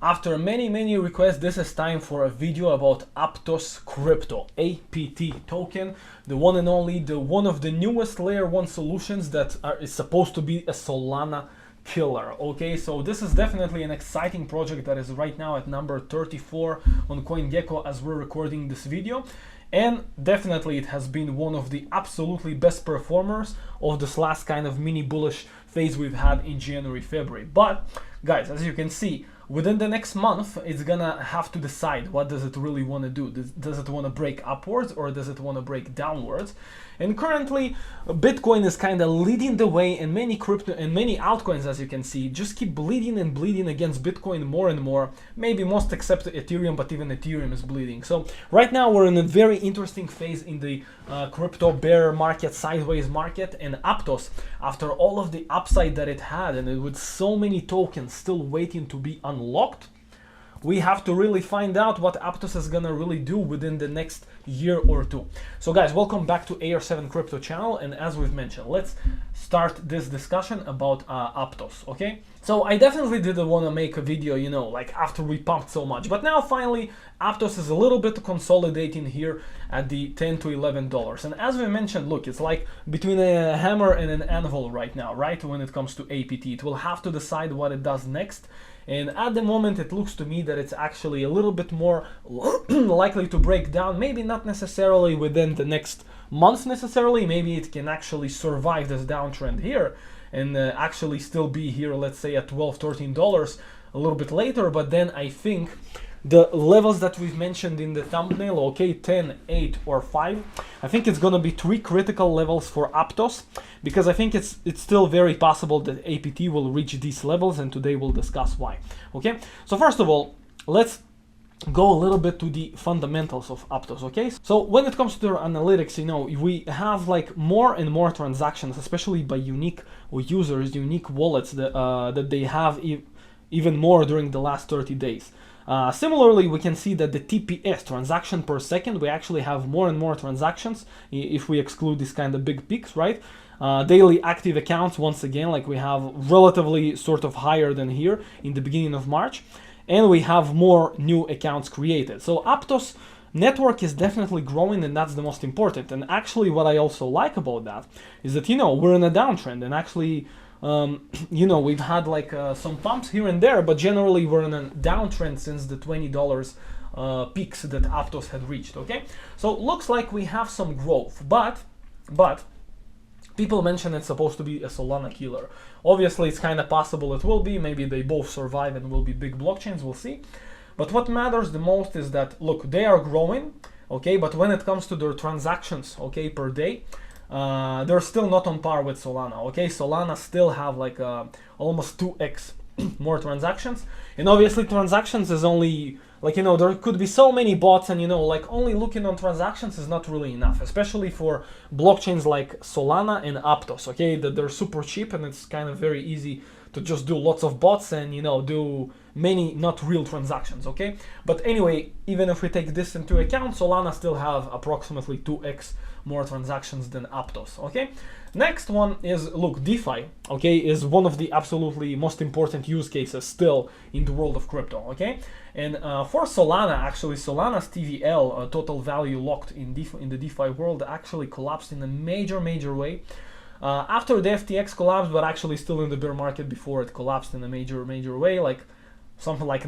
After many requests, this is time for a video about Aptos Crypto, APT token, the one and only, one of the newest layer 1 solutions that is supposed to be a Solana killer. Okay, so this is definitely an exciting project that is right now at number 34 on CoinGecko as we're recording this video. And definitely it has been one of the absolutely best performers of this last kind of mini bullish phase we've had in January, February. But guys, as you can see, within the next month, it's gonna have to decide what does it really want to do. Does it want to break upwards or does it want to break downwards? And currently, Bitcoin is kind of leading the way, and many crypto and many altcoins, as you can see, just keep bleeding and bleeding against Bitcoin more and more. Maybe most except Ethereum, but even Ethereum is bleeding. So right now we're in a very interesting phase in the crypto bear market, sideways market, and Aptos, after all of the upside that it had, and with so many tokens still waiting to be unlocked, we have to really find out what Aptos is gonna really do within the next year or two. So guys, welcome back to AR7 Crypto Channel, and as we've mentioned, let's start this discussion about Aptos, okay? So I definitely didn't want to make a video, you know, like after we pumped so much, but now finally Aptos is a little bit consolidating here at the $10 to $11. And as we mentioned, look, it's like between a hammer and an anvil right now, right? When it comes to APT, it will have to decide what it does next. And at the moment, it looks to me that it's actually a little bit more likely to break down, maybe not necessarily within the next month necessarily, maybe it can actually survive this downtrend here and actually still be here, let's say at $12, $13 a little bit later. But then I think the levels that we've mentioned in the thumbnail, okay, 10, 8, or 5, I think it's gonna be 3 critical levels for Aptos, because I think it's still very possible that APT will reach these levels, and today we'll discuss why. Okay, so first of all, let's go a little bit to the fundamentals of Aptos. Okay, so when it comes to their analytics, you know, we have like more and more transactions, especially by unique users, unique wallets that they have even more during the last 30 days. Similarly, we can see that the TPS, transaction per second, we actually have more and more transactions if we exclude these kind of big peaks, right? Daily active accounts, once again, like we have relatively sort of higher than here in the beginning of March, and we have more new accounts created. So Aptos network is definitely growing, and that's the most important. And actually what I also like about that is that, you know, we're in a downtrend, and actually you know, we've had like some pumps here and there, but generally we're in a downtrend since the $20 peaks that Aptos had reached. Okay, so looks like we have some growth, but people mention it's supposed to be a Solana killer. Obviously it's kind of possible it will be, maybe they both survive and will be big blockchains, we'll see. But what matters the most is that, look, they are growing, okay, but when it comes to their transactions, okay, per day, they're still not on par with Solana. Okay, Solana still have like almost 2x more transactions, and obviously transactions is only, like, you know, there could be so many bots, and you know, like only looking on transactions is not really enough, especially for blockchains like Solana and Aptos. Okay, that they're super cheap, and it's kind of very easy to just do lots of bots and, you know, do many not real transactions. Okay, but anyway, even if we take this into account, Solana still have approximately 2x more transactions than Aptos. Okay, next one is, look, DeFi, okay, is one of the absolutely most important use cases still in the world of crypto. Okay, and for Solana, actually Solana's TVL, total value locked in the DeFi world, actually collapsed in a major way after the FTX collapsed, but actually still in the bear market before it collapsed in a major way, like something like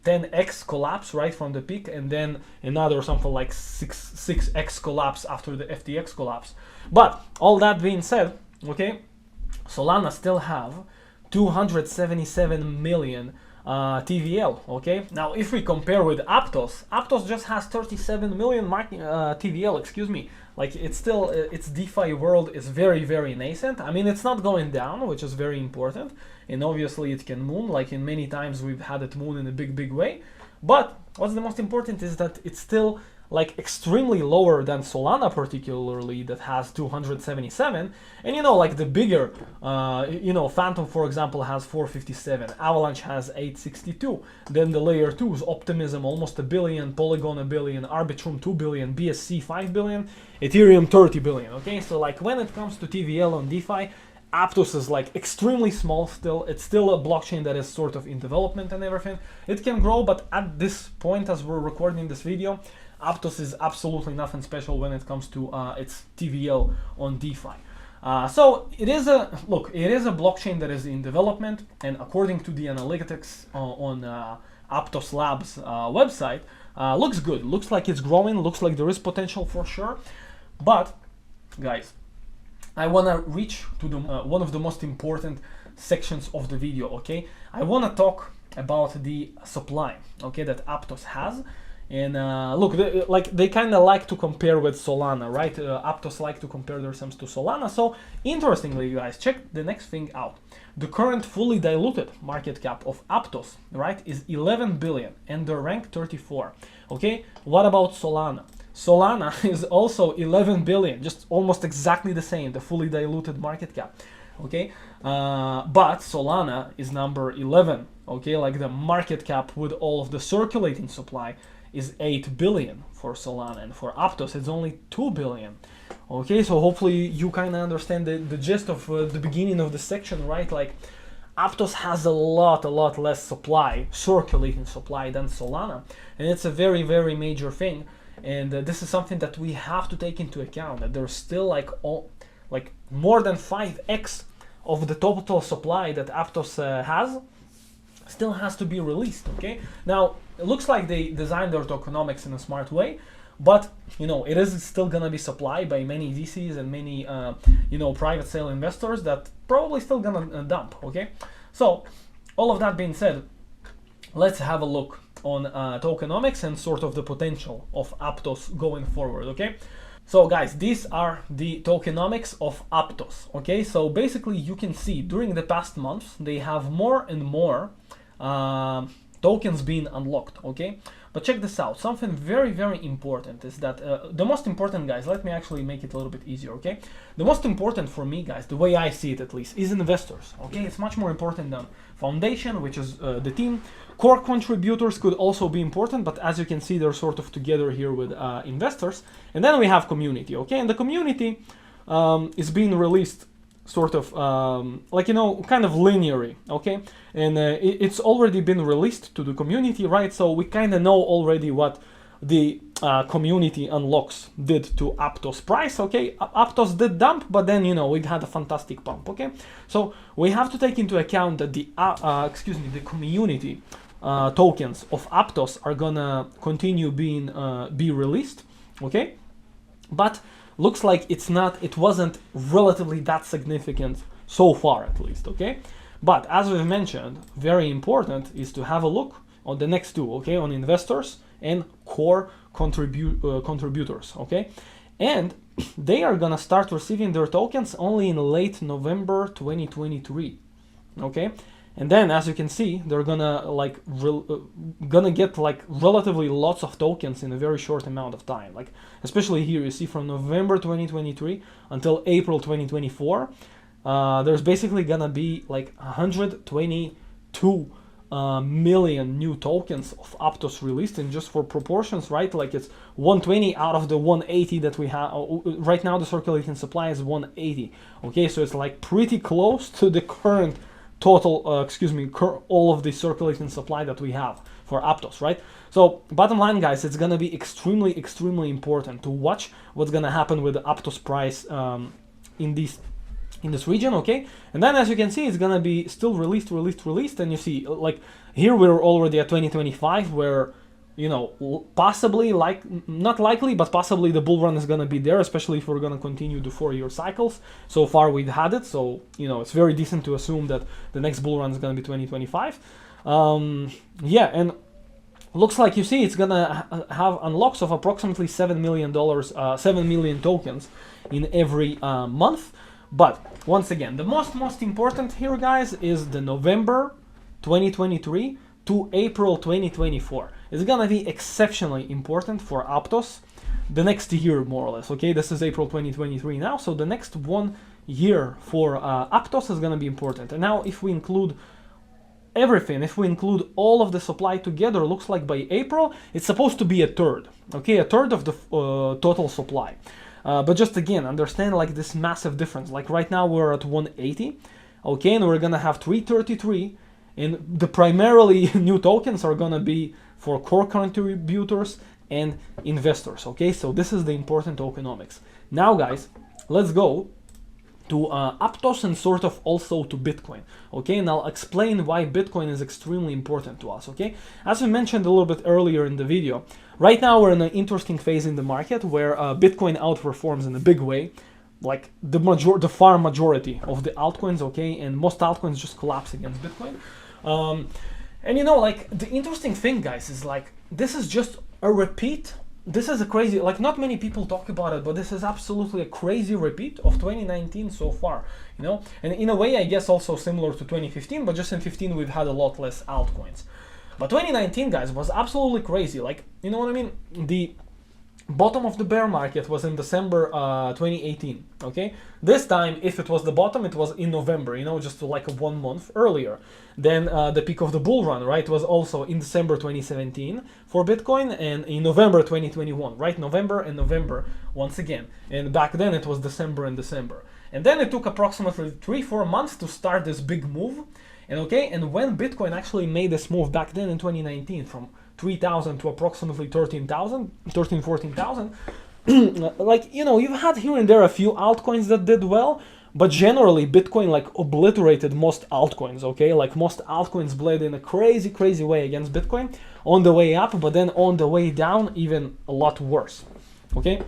10x collapse right from the peak, and then another something like 6x collapse after the FTX collapse. But all that being said, okay, Solana still have 277 million TVL. Okay, now if we compare with Aptos just has 37 million TVL, excuse me. Like, it's still, its DeFi world is very nascent. I mean, it's not going down, which is very important, and obviously it can moon, like in many times we've had it moon in a big way. But what's the most important is that it's still like extremely lower than Solana, particularly, that has 277. And you know, like the bigger, you know, Phantom, for example, has 457, Avalanche has 862, then the layer 2s, Optimism almost 1 billion, Polygon 1 billion, Arbitrum 2 billion, BSC 5 billion, Ethereum 30 billion. Okay, so like when it comes to TVL on DeFi, Aptos is like extremely small still. It's still a blockchain that is sort of in development and everything. It can grow, but at this point, as we're recording this video, Aptos is absolutely nothing special when it comes to its TVL on DeFi. So it is a blockchain that is in development, and according to the analytics on Aptos Labs website, looks good. Looks like it's growing. Looks like there is potential for sure. But guys, I want to reach to the one of the most important sections of the video. Okay, I want to talk about the supply, okay, that Aptos has. And look, they kind of like to compare with Solana, right? Aptos like to compare themselves to Solana. So interestingly, guys, check the next thing out. The current fully diluted market cap of Aptos, right, is 11 billion, and they're ranked 34. Okay, what about Solana? Solana is also 11 billion, just almost exactly the same, the fully diluted market cap. Okay, but Solana is number 11. Okay, like the market cap with all of the circulating supply is 8 billion for Solana, and for Aptos it's only 2 billion. Okay, so hopefully you kind of understand the gist of the beginning of the section, right? Like Aptos has a lot less supply, circulating supply, than Solana, and it's a very major thing. And this is something that we have to take into account, that there's still like more than 5x of the total supply that Aptos has still has to be released. Okay, now it looks like they designed their tokenomics in a smart way, but you know, it is still gonna be supplied by many VCs and many private sale investors that probably still gonna dump. Okay, so all of that being said, let's have a look on tokenomics and sort of the potential of Aptos going forward. Okay, so guys, these are the tokenomics of Aptos. Okay, so basically you can see during the past months they have more and more tokens being unlocked. Okay, but check this out. Something very important is that the most important, guys, let me actually make it a little bit easier. Okay, the most important for me, guys, the way I see it at least, is investors. Okay, it's much more important than foundation, which is the team. Core contributors could also be important, but as you can see, they're sort of together here with investors. And then we have community. Okay, and the community is being released sort of kind of linearly. Okay, and it's already been released to the community, right? So we kind of know already what the community unlocks did to Aptos price. Okay, Aptos did dump, but then it had a fantastic pump. Okay, so we have to take into account that the the community tokens of Aptos are gonna continue being be released. Okay, but looks like it wasn't relatively that significant so far, at least. Okay, but as we've mentioned, very important is to have a look on the next two. Okay, on investors and core contributors. Okay, and they are gonna start receiving their tokens only in late November 2023. Okay, and then as you can see, they're gonna get like relatively lots of tokens in a very short amount of time. Like especially here, you see from November 2023 until April 2024, there's basically gonna be like 122 million new tokens of Aptos released. And just for proportions, right, like it's 120 out of the 180 that we have right now. The circulating supply is 180. Okay, so it's like pretty close to the current total all of the circulating supply that we have for Aptos, right? So bottom line, guys, it's gonna be extremely important to watch what's gonna happen with the Aptos price in this region. Okay, and then as you can see, it's gonna be still released, and you see like here we're already at 2025, where possibly, not likely, but possibly the bull run is gonna be there, especially if we're gonna continue the 4-year cycles. So far we've had it, so it's very decent to assume that the next bull run is gonna be 2025. Yeah, and looks like you see it's gonna have unlocks of approximately $7 million, 7 million tokens in every month. But once again, the most important here, guys, is the November 2023 to April 2024. It's gonna be exceptionally important for Aptos the next year, more or less. Okay, this is April 2023 now, so the next 1 year for Aptos is gonna be important. And now if we include everything, if we include all of the supply together, looks like by April it's supposed to be a third. Okay, a third of the total supply. But just again, understand like this massive difference. Like right now we're at 180, okay, and we're gonna have 333, and the primarily new tokens are gonna be for core contributors and investors, okay? So this is the important tokenomics. Now guys, let's go to Aptos and sort of also to Bitcoin, okay? And I'll explain why Bitcoin is extremely important to us, okay? As we mentioned a little bit earlier in the video, right now we're in an interesting phase in the market where Bitcoin outperforms in a big way, like the far majority of the altcoins, okay? And most altcoins just collapse against Bitcoin. And you know, like the interesting thing, guys, is like this is just a repeat. This is a crazy, like not many people talk about it, but this is absolutely a crazy repeat of 2019 so far, you know? And in a way, I guess also similar to 2015, but just in 15 we've had a lot less altcoins. But 2019, guys, was absolutely crazy. Like, you know what I mean? The bottom of the bear market was in December 2018, okay? This time, if it was the bottom, it was in November, you know, just like 1 month earlier. Then the peak of the bull run, right, was also in December 2017 for Bitcoin, and in November 2021, right? November and November once again. And back then it was December and December. And then it took approximately 3-4 months to start this big move. And okay, and when Bitcoin actually made this move back then in 2019 from 3,000 to approximately 13,000, 14,000, like, you know, you've had here and there a few altcoins that did well, but generally Bitcoin like obliterated most altcoins, okay? Like most altcoins bled in a crazy way against Bitcoin on the way up, but then on the way down even a lot worse, okay?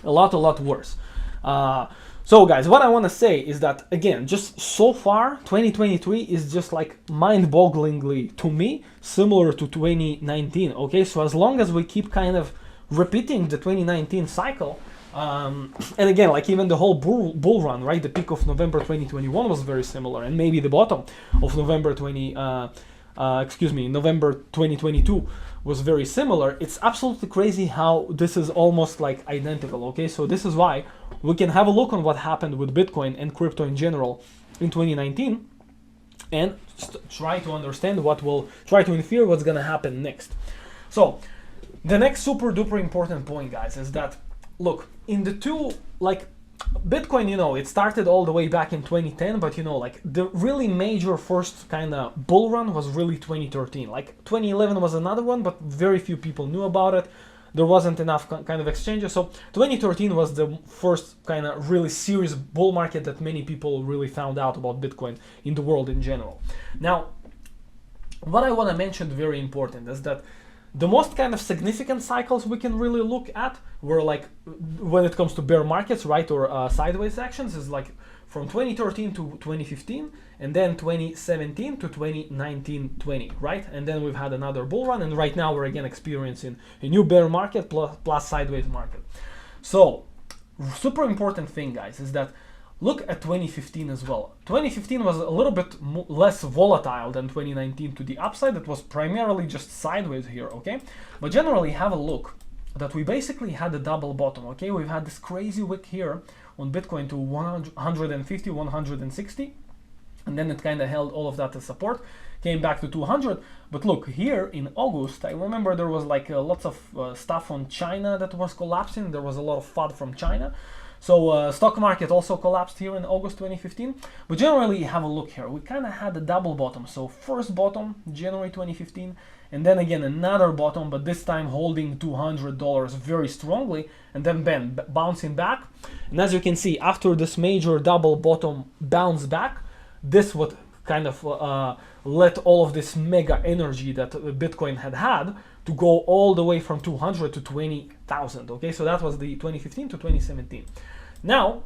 A lot worse. So guys, what I want to say is that, again, just so far, 2023 is just like mind-bogglingly, to me, similar to 2019, okay? So as long as we keep kind of repeating the 2019 cycle, and again, like even the whole bull run, right? The peak of November 2021 was very similar, and maybe the bottom of November 2022 was very similar. It's absolutely crazy how this is almost like identical, okay? So this is why we can have a look on what happened with Bitcoin and crypto in general in 2019 and try to understand try to infer what's gonna happen next. So the next super duper important point, guys, is that, look, in the two, like, Bitcoin, you know, it started all the way back in 2010, but you know, like the really major first kind of bull run was really 2013. Like 2011 was another one, but very few people knew about it. There wasn't enough kind of exchanges. So 2013 was the first kind of really serious bull market that many people really found out about Bitcoin in the world in general. Now, what I want to mention very important is that the most kind of significant cycles we can really look at were like when it comes to bear markets, right, or sideways actions, is like from 2013 to 2015, and then 2017 to 2019-20, right? And then we've had another bull run, and right now we're again experiencing a new bear market plus sideways market. So super important thing, guys, is that look at 2015 as well. 2015 was a little bit less volatile than 2019 to the upside. It was primarily just sideways here, okay? But generally, have a look that we basically had a double bottom, okay? We've had this crazy wick here on Bitcoin to 150, 160, and then it kind of held all of that as support, came back to 200. But look, here in August, I remember there was like lots of stuff on China that was collapsing. There was a lot of FUD from China. So stock market also collapsed here in August 2015. But generally, have a look here. We kind of had a double bottom. So first bottom, January 2015, and then again another bottom, but this time holding $200 very strongly, and then bouncing back. And as you can see, after this major double bottom bounce back, this would kind of let all of this mega energy that Bitcoin had to go all the way from 200 to 20,000. Okay, so that was the 2015 to 2017. Now,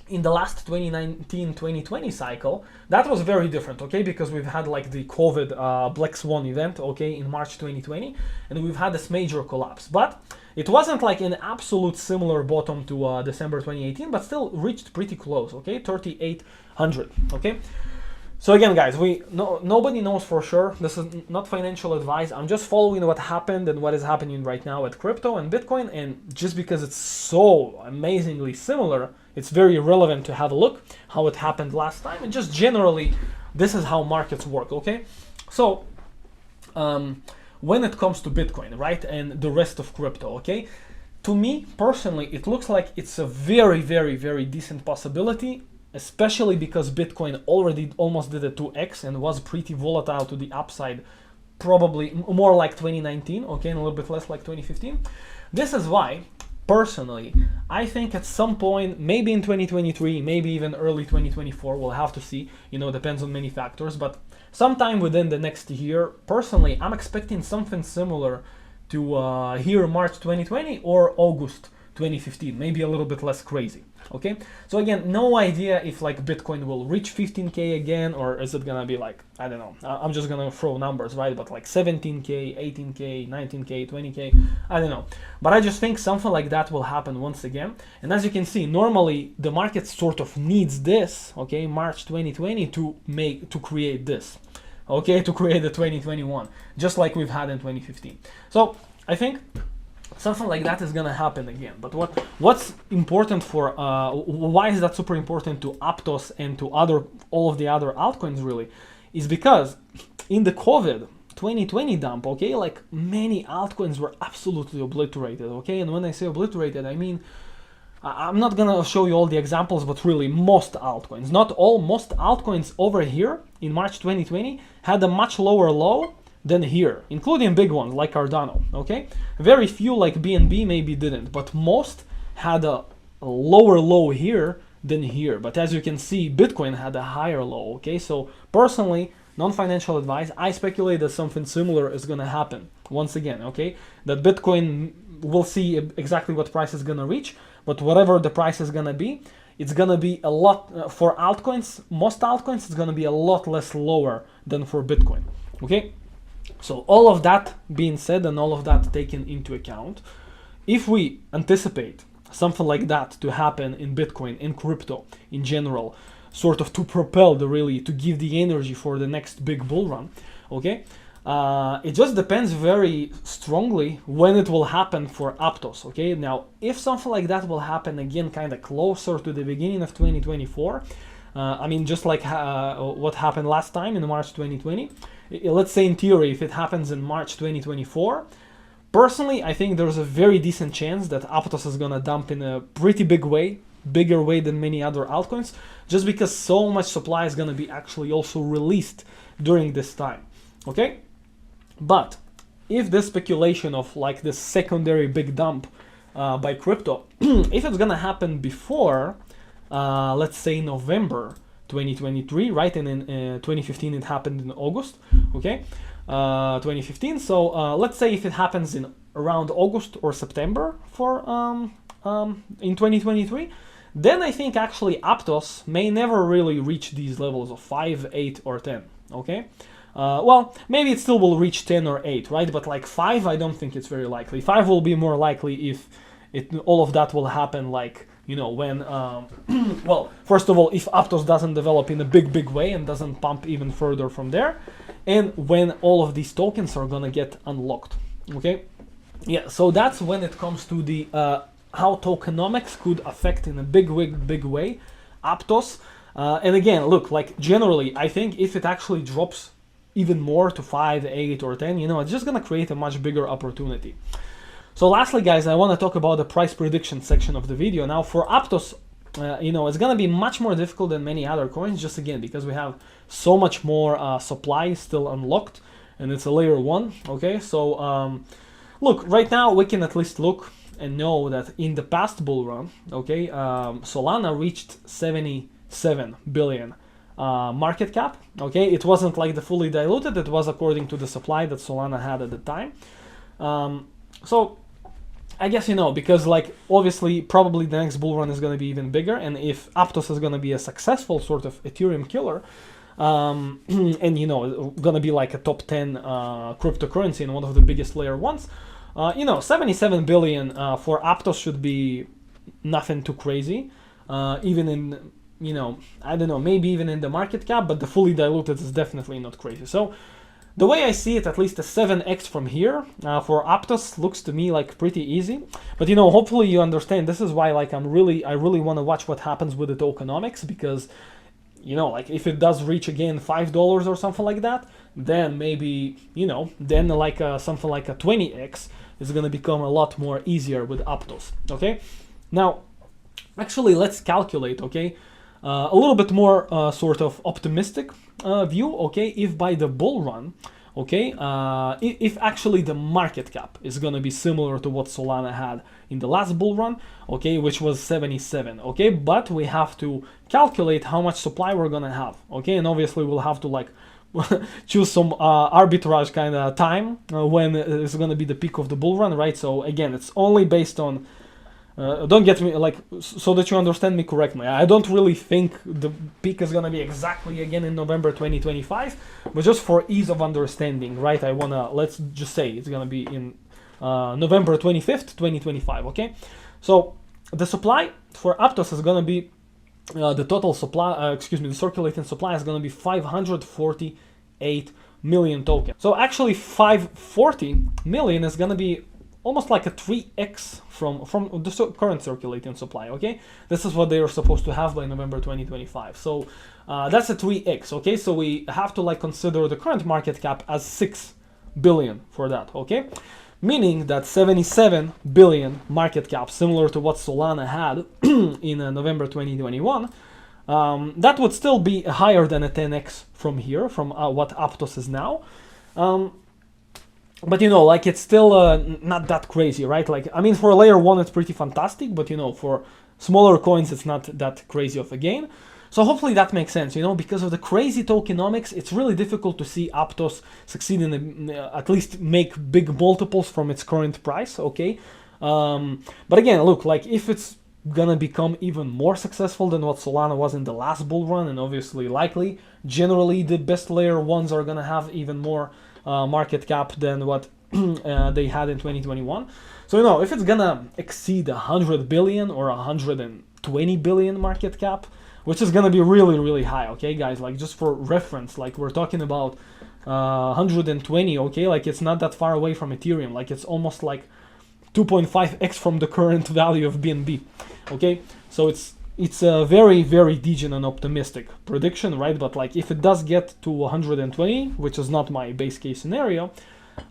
in the last 2019-2020 cycle, that was very different, okay, because we've had like the COVID Black Swan event, okay, in March 2020, and we've had this major collapse. But it wasn't like an absolute similar bottom to December 2018, but still reached pretty close, okay, 3,800, okay. So again, guys, nobody knows for sure. This is not financial advice. I'm just following what happened and what is happening right now at crypto and Bitcoin, and just because it's so amazingly similar, it's very relevant to have a look how it happened last time, and just generally, this is how markets work, okay? So, when it comes to Bitcoin, right, and the rest of crypto, okay, To me personally, it looks like it's a very decent possibility, especially because Bitcoin already almost did a 2x and was pretty volatile to the upside, probably more like 2019, okay, and a little bit less like 2015. This is why, personally, I think at some point, maybe in 2023, maybe even early 2024, we'll have to see, you know, depends on many factors, but sometime within the next year, personally, I'm expecting something similar to here March 2020 or August 2015, maybe a little bit less crazy. Okay, so again, no idea if like Bitcoin will reach 15k again, or is it gonna be like, I don't know, I'm just gonna throw numbers, right? But like 17k, 18k, 19k, 20k, I don't know. But I just think something like that will happen once again. And as you can see, normally the market sort of needs this, okay, March 2020 to create this, okay, to create the 2021, just like we've had in 2015. So I think something like that is gonna happen again. But what's important for why is that super important to Aptos and to all of the other altcoins really, is because in the COVID 2020 dump, okay, like many altcoins were absolutely obliterated, okay. And when I say obliterated, I mean, I'm not gonna show you all the examples, but really most altcoins, not all, most altcoins over here in March 2020 had a much lower low than here, including big ones like Cardano, okay? Very few like BNB maybe didn't, but most had a lower low here than here. But as you can see, Bitcoin had a higher low, okay? So personally, non-financial advice, I speculate that something similar is gonna happen once again, okay? That Bitcoin, we'll see exactly what price is gonna reach, but whatever the price is gonna be, it's gonna be a lot, for altcoins, most altcoins, it's gonna be a lot less lower than for Bitcoin, okay? So all of that being said and all of that taken into account, if we anticipate something like that to happen in Bitcoin, in crypto in general, sort of to propel to give the energy for the next big bull run, okay, it just depends very strongly when it will happen for Aptos, okay. Now, if something like that will happen again kind of closer to the beginning of 2024, I mean, just like what happened last time in March 2020, let's say in theory, if it happens in March 2024, personally, I think there's a very decent chance that Aptos is gonna dump in a pretty big way, bigger way than many other altcoins, just because so much supply is gonna be actually also released during this time, okay? But if this speculation of like this secondary big dump by crypto, if it's gonna happen before, let's say November 2023, right? And in 2015 it happened in August, okay, 2015. So let's say if it happens in around August or September for in 2023, then I think actually Aptos may never really reach these levels of 5, 8, or 10, okay. Well, maybe it still will reach 10 or 8, right? But like 5, I don't think it's very likely. 5 will be more likely if all of that will happen, like, you know, when, well, first of all, if Aptos doesn't develop in a big way and doesn't pump even further from there, and when all of these tokens are gonna get unlocked, okay? Yeah, so that's when it comes to the how tokenomics could affect in a big way Aptos. And again, look, like generally, I think if it actually drops even more to 5, 8, or 10, you know, it's just gonna create a much bigger opportunity. So lastly, guys, I want to talk about the price prediction section of the video. Now for Aptos, you know, it's going to be much more difficult than many other coins, just again, because we have so much more supply still unlocked, and it's a layer 1, okay? So look, right now we can at least look and know that in the past bull run, okay, Solana reached 77 billion market cap, okay? It wasn't like the fully diluted, it was according to the supply that Solana had at the time. So I guess, you know, because like obviously probably the next bull run is going to be even bigger, and if Aptos is going to be a successful sort of Ethereum killer, and you know, going to be like a top 10 cryptocurrency and one of the biggest layer ones, you know, 77 billion for Aptos should be nothing too crazy, even in, you know, I don't know, maybe even in the market cap, but the fully diluted is definitely not crazy. So the way I see it, at least a 7x from here for Aptos looks to me like pretty easy. But you know, hopefully you understand. This is why like I really want to watch what happens with the tokenomics, because you know, like if it does reach again $5 or something like that, then maybe, you know, then like something like a 20x is going to become a lot more easier with Aptos. Okay, now actually let's calculate, okay, a little bit more sort of optimistic view, okay, if by the bull run, okay, if actually the market cap is going to be similar to what Solana had in the last bull run, okay, which was 77, okay, but we have to calculate how much supply we're going to have, okay, and obviously we'll have to like choose some arbitrage kind of time when it's going to be the peak of the bull run, right? So again, it's only based on don't get me, like, so that you understand me correctly, I don't really think the peak is gonna be exactly again in November 2025, but just for ease of understanding, right, I wanna, let's just say it's gonna be in November 25th 2025. Okay, so the supply for Aptos is gonna be the total supply, the circulating supply is gonna be 548 million tokens. So actually 540 million is gonna be almost like a 3x from the current circulating supply. Okay, this is what they are supposed to have by November 2025. So that's a 3x. Okay, so we have to like consider the current market cap as 6 billion for that. Okay, meaning that 77 billion market cap, similar to what Solana had in November 2021. That would still be higher than a 10x from here, from what Aptos is now. But you know, like it's still not that crazy, right? Like, I mean, for layer 1 it's pretty fantastic, but you know, for smaller coins it's not that crazy of a gain. So hopefully that makes sense, you know, because of the crazy tokenomics, it's really difficult to see Aptos succeed in at least make big multiples from its current price, okay? But again, look, like if it's gonna become even more successful than what Solana was in the last bull run, and obviously likely, generally the best layer 1s are gonna have even more market cap than what they had in 2021. So you know, if it's gonna exceed 100 billion or 120 billion market cap, which is gonna be really high, okay guys, like just for reference, like we're talking about 120, okay, like it's not that far away from Ethereum, like it's almost like 2.5x from the current value of BNB. Okay, so it's a very degen and optimistic prediction, right? But like if it does get to 120, which is not my base case scenario,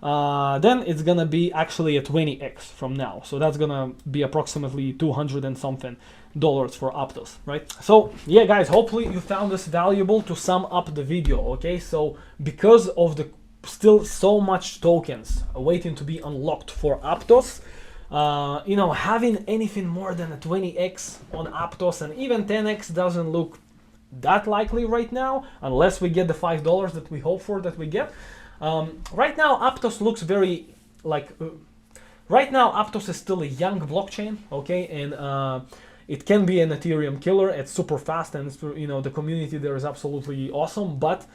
then it's gonna be actually a 20x from now. So that's gonna be approximately 200 and something dollars for Aptos, right? So yeah guys, hopefully you found this valuable. To sum up the video, okay, so because of the still so much tokens waiting to be unlocked for Aptos, you know, having anything more than a 20x on Aptos and even 10x doesn't look that likely right now, unless we get the $5 that we hope for that we get. Right now Aptos looks very like right now Aptos is still a young blockchain, okay, and it can be an Ethereum killer. It's super fast, and it's, you know, the community there is absolutely awesome, but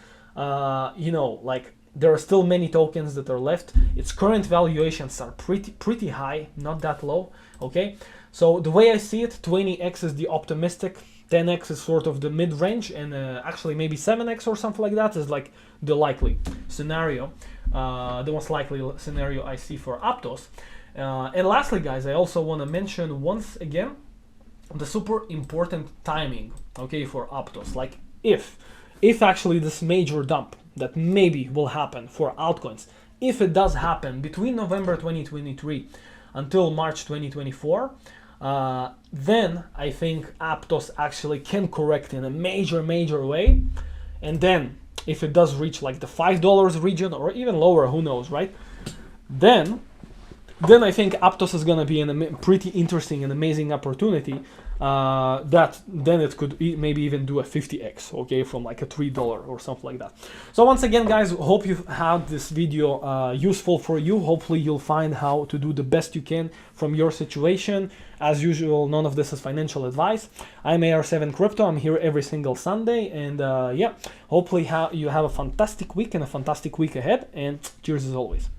you know, like there are still many tokens that are left. Its current valuations are pretty high, not that low, okay? So the way I see it, 20x is the optimistic, 10x is sort of the mid-range, and actually maybe 7x or something like that is like the likely scenario, the most likely scenario I see for Aptos. And lastly guys, I also want to mention once again the super important timing, okay, for Aptos. Like if actually this major dump that maybe will happen for altcoins, if it does happen between November 2023 until March 2024, then I think Aptos actually can correct in a major way. And then if it does reach like the $5 region or even lower, who knows, right? Then I think Aptos is going to be in a pretty interesting and amazing opportunity that then it could maybe even do a 50x, okay, from like a $3 or something like that. So once again guys, hope you had this video useful for you. Hopefully you'll find how to do the best you can from your situation. As usual, none of this is financial advice. I'm AR7 Crypto. I'm here every single Sunday, and yeah, hopefully you have a fantastic week and a fantastic week ahead, and cheers as always.